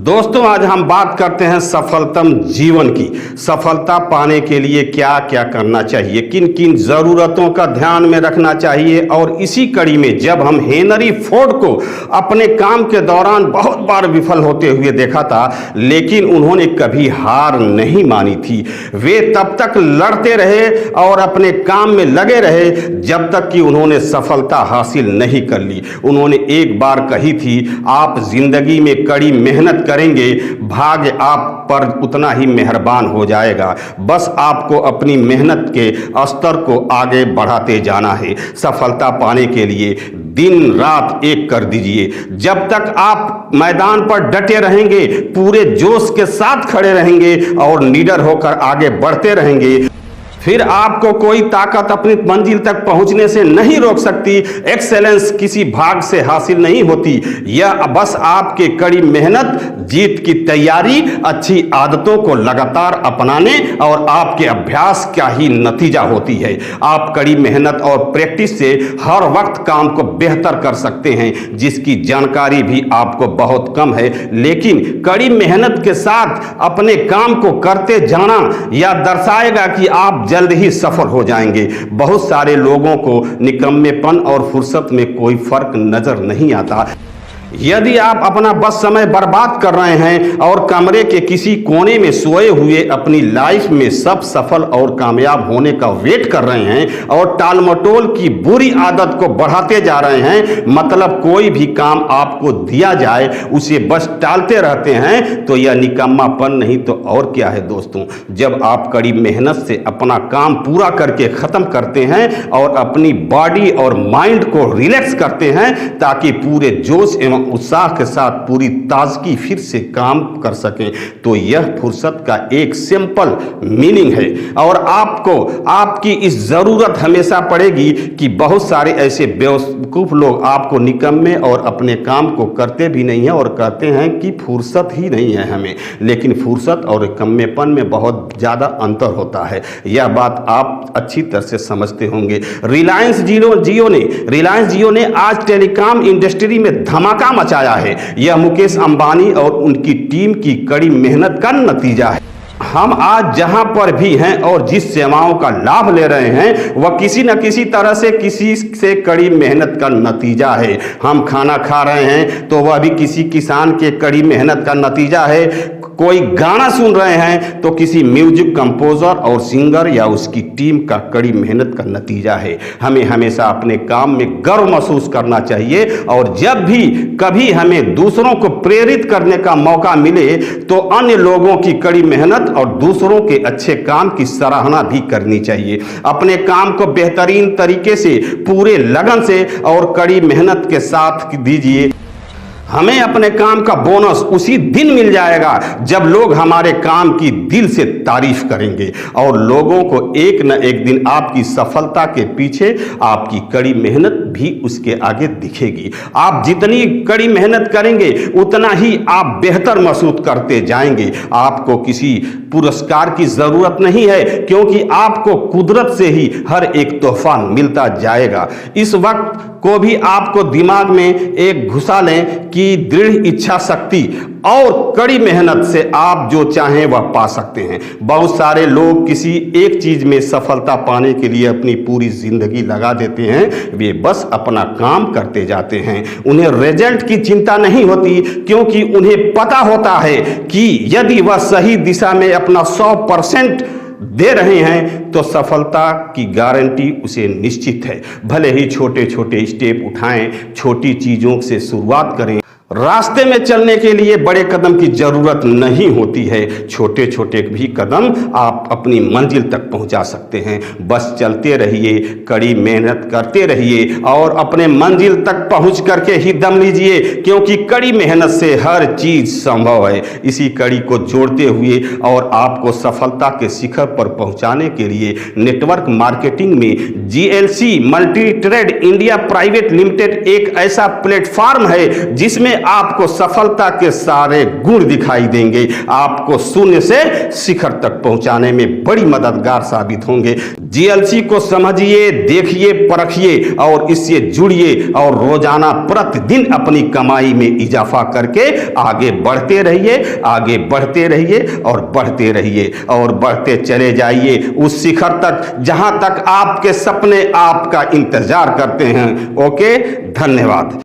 दोस्तों, आज हम बात करते हैं सफलतम जीवन की। सफलता पाने के लिए क्या क्या करना चाहिए, किन किन ज़रूरतों का ध्यान में रखना चाहिए। और इसी कड़ी में जब हम हेनरी फोर्ड को अपने काम के दौरान बहुत बार विफल होते हुए देखा था, लेकिन उन्होंने कभी हार नहीं मानी थी। वे तब तक लड़ते रहे और अपने काम में लगे रहे जब तक कि उन्होंने सफलता हासिल नहीं कर ली। उन्होंने एक बार कही थी, आप जिंदगी में कड़ी मेहनत करेंगे, भाग्य आप पर उतना ही मेहरबान हो जाएगा। बस आपको अपनी मेहनत के स्तर को आगे बढ़ाते जाना है। सफलता पाने के लिए दिन रात एक कर दीजिए। जब तक आप मैदान पर डटे रहेंगे, पूरे जोश के साथ खड़े रहेंगे और निडर होकर आगे बढ़ते रहेंगे, फिर आपको कोई ताकत अपनी मंजिल तक पहुंचने से नहीं रोक सकती। एक्सेलेंस किसी भाग से हासिल नहीं होती, यह बस आपके कड़ी मेहनत, जीत की तैयारी, अच्छी आदतों को लगातार अपनाने और आपके अभ्यास का ही नतीजा होती है। आप कड़ी मेहनत और प्रैक्टिस से हर वक्त काम को बेहतर कर सकते हैं, जिसकी जानकारी भी आपको बहुत कम है। लेकिन कड़ी मेहनत के साथ अपने काम को करते जाना यह दर्शाएगा कि आप जल्द ही सफल हो जाएंगे। बहुत सारे लोगों को निकम्मेपन और फुर्सत में कोई फर्क नजर नहीं आता। यदि आप अपना बस समय बर्बाद कर रहे हैं और कमरे के किसी कोने में सोए हुए अपनी लाइफ में सब सफल और कामयाब होने का वेट कर रहे हैं और टालमटोल की बुरी आदत को बढ़ाते जा रहे हैं, मतलब कोई भी काम आपको दिया जाए उसे बस टालते रहते हैं, तो यह निकम्मापन नहीं तो और क्या है दोस्तों। जब आप कड़ी मेहनत से अपना काम पूरा करके ख़त्म करते हैं और अपनी बॉडी और माइंड को रिलैक्स करते हैं ताकि पूरे जोश एवं उत्साह के साथ पूरी ताजगी फिर से काम कर सकें, तो यह फुर्सत का एक सिंपल मीनिंग है। और आपको आपकी इस ज़रूरत हमेशा पड़ेगी कि बहुत सारे ऐसे बेवकूफ़ लोग आपको निकम्मे और अपने काम को करते भी नहीं हैं और कहते हैं कि फुर्सत ही नहीं है हमें। लेकिन फुर्सत और निकम्मेपन में बहुत ज़्यादा अंतर होता है, यह बात आप अच्छी तरह से समझते होंगे। रिलायंस जियो ने आज टेलीकॉम इंडस्ट्री में धमाका मचाया है। यह मुकेश अंबानी और उनकी टीम की कड़ी मेहनत का नतीजा है। हम आज जहां पर भी हैं और जिस सेवाओं का लाभ ले रहे हैं, वह किसी न किसी तरह से किसी से कड़ी मेहनत का नतीजा है। हम खाना खा रहे हैं तो वह भी किसी किसान के कड़ी मेहनत का नतीजा है। कोई गाना सुन रहे हैं तो किसी म्यूजिक कंपोजर और सिंगर या उसकी टीम का कड़ी मेहनत का नतीजा है। हमें हमेशा अपने काम में गर्व महसूस करना चाहिए और जब भी कभी हमें दूसरों को प्रेरित करने का मौका मिले तो अन्य लोगों की कड़ी मेहनत और दूसरों के अच्छे काम की सराहना भी करनी चाहिए। अपने काम को बेहतरीन तरीके से, पूरे लगन से और कड़ी मेहनत के साथ दीजिए। हमें अपने काम का बोनस उसी दिन मिल जाएगा जब लोग हमारे काम की दिल से तारीफ करेंगे और लोगों को एक न एक दिन आपकी सफलता के पीछे आपकी कड़ी मेहनत भी उसके आगे दिखेगी। आप जितनी कड़ी मेहनत करेंगे उतना ही आप बेहतर महसूस करते जाएंगे। आपको किसी पुरस्कार की जरूरत नहीं है, क्योंकि आपको कुदरत से ही हर एक तोहफा मिलता जाएगा। इस वक्त को भी आपको दिमाग में एक घुसा लें कि दृढ़ इच्छा शक्ति और कड़ी मेहनत से आप जो चाहें वह पा सकते हैं। बहुत सारे लोग किसी एक चीज में सफलता पाने के लिए अपनी पूरी जिंदगी लगा देते हैं। वे बस अपना काम करते जाते हैं, उन्हें रिजल्ट की चिंता नहीं होती, क्योंकि उन्हें पता होता है कि यदि वह सही दिशा में अपना 100% दे रहे हैं तो सफलता की गारंटी उसे निश्चित है। भले ही छोटे छोटे स्टेप उठाएं, छोटी चीज़ों से शुरुआत करें। रास्ते में चलने के लिए बड़े कदम की जरूरत नहीं होती है, छोटे छोटे भी कदम आप अपनी मंजिल तक पहुंचा सकते हैं। बस चलते रहिए, कड़ी मेहनत करते रहिए और अपने मंजिल तक पहुंच करके ही दम लीजिए, क्योंकि कड़ी मेहनत से हर चीज संभव है। इसी कड़ी को जोड़ते हुए और आपको सफलता के शिखर पर पहुंचाने के लिए नेटवर्क मार्केटिंग में GLC multi trade India private limited एक ऐसा प्लेटफॉर्म है जिसमें इसमें आपको सफलता के सारे गुण दिखाई देंगे, आपको शून्य से शिखर तक पहुंचाने में बड़ी मददगार साबित होंगे। जीएलसी को समझिए, देखिए, परखिए और इससे जुड़िए और रोजाना प्रतिदिन अपनी कमाई में इजाफा करके आगे बढ़ते रहिए, आगे बढ़ते रहिए और बढ़ते रहिए और बढ़ते चले जाइए उस शिखर तक जहां तक आपके सपने आपका इंतजार करते हैं। ओके, धन्यवाद।